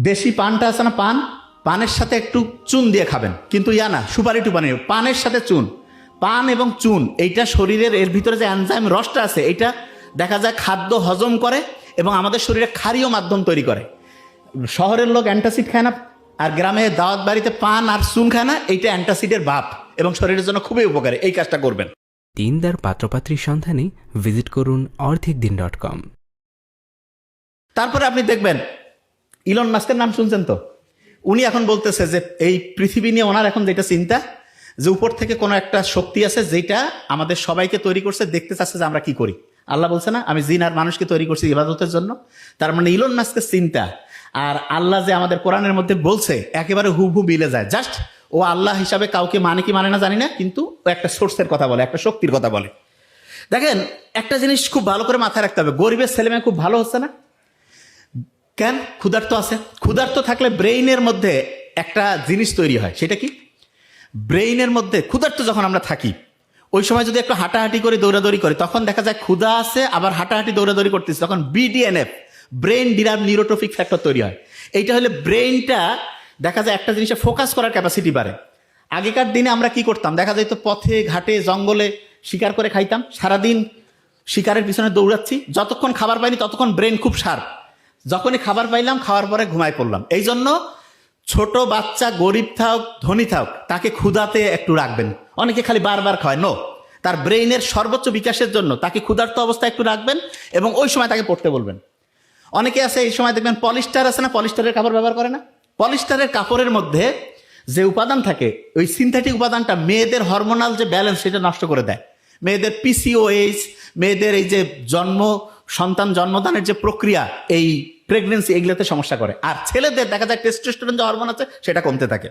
দেশি পানটা আছে না, পানের সাথে একটু চুন দিয়ে খাবেন, কিন্তু না সুপারি টুপানি, পানের সাথে চুন। পান এবং চুন এইটা শরীরের এর ভিতরে যে এনজাইম রসটা আছে এইটা দেখা যায় খাদ্য হজম করে এবং আমাদের শরীরে ক্ষারীয় মাধ্যম তৈরি করে। শহরের লোক অ্যান্টাসিড খায় না, আর গ্রামে দাওয়াত বাড়িতে পান আর চুন খায় না, এইটা অ্যান্টাসিডের বাপ এবং শরীরের জন্য খুবই উপকারী। এই কাজটা করবেন। দিনদার পাত্রপাত্রীর সন্ধানে ভিজিট করুন arthikdin.com। তারপরে আপনি দেখবেন ইলন মাস্কের নাম শুনছেন তো, উনি এখন বলতেছে যে এই পৃথিবী নিয়ে ওনার এখন যেটা চিন্তা, যে উপর থেকে কোনো একটা শক্তি আছে যেটা আমাদের সবাইকে তৈরি করছে, দেখতে চাচ্ছে যে আমরা কি করি। আল্লাহ বলছে না, আমি জিন আর মানুষকে তৈরি করছি ইবাদতের জন্য। তার মানে ইলন মাস্কের চিন্তা আর আল্লাহ যে আমাদের কোরআনের মধ্যে বলছে একেবারে হুবহু মিলে যায়। জাস্ট ও আল্লাহ হিসাবে কাউকে মানে কি মানে না জানি না, কিন্তু ও একটা সোর্সের কথা বলে, একটা শক্তির কথা বলে। দেখেন একটা জিনিস খুব ভালো করে মাথায় রাখতে হবে, গরিবের ছেলেমেয়ে খুব ভালো হচ্ছে না কেন? ক্ষুধার্ত আছে। ক্ষুধার্ত থাকলে ব্রেইনের মধ্যে একটা জিনিস তৈরি হয়, সেটা কি? ব্রেইনের মধ্যে ক্ষুধার্ত যখন আমরা থাকি ওই সময় যদি একটু হাঁটাহাঁটি করে দৌড়াদৌড়ি করি, তখন দেখা যায় ক্ষুধা আছে আবার হাঁটাহাঁটি দৌড়াদৌড়ি করতেছি, তখন BDNF brain derived neurotrophic factor তৈরি হয়। এইটা হলে ব্রেইনটা দেখা যায় একটা জিনিসে ফোকাস করার ক্যাপাসিটি বাড়ে। আগেকার দিনে আমরা কি করতাম, দেখা যায় তো পথে ঘাটে জঙ্গলে শিকার করে খাইতাম, সারাদিন শিকারের পিছনে দৌড়াচ্ছি, যতক্ষণ খাবার পাইনি ততক্ষণ ব্রেন খুব শার্প, যখনই খাবার পাইলাম খাওয়ার পরে ঘুমায় পড়লাম। এই জন্য ছোট বাচ্চা গরিব থাক ধনী থাক তাকে ক্ষুধাতে একটু রাখবেন। অনেকে খালি বারবার খায়, নো, তার ব্রেইনের সর্বোচ্চ বিকাশের জন্য তাকে ক্ষুধার্ত অবস্থায় একটু রাখবেন এবং ওই সময় তাকে পড়তে বলবেন। অনেকে আছে এই সময় দেখবেন পলিস্টার আছে না, পলিস্টারের কাপড় ব্যবহার করে না। পলিস্টারের কাপড়ের মধ্যে যে উপাদান থাকে ওই সিনথেটিক উপাদানটা মেয়েদের হরমোনাল যে ব্যালেন্স সেটা নষ্ট করে দেয়। মেয়েদের PCOS, মেয়েদের এই যে সন্তান জন্মদানের যে প্রক্রিয়া, এই প্রেগনেন্সি, এগুলোতে সমস্যা করে। আর ছেলেদের দেখা যায় টেস্টোস্টেরন যে হরমোন আছে সেটা কমতে থাকে।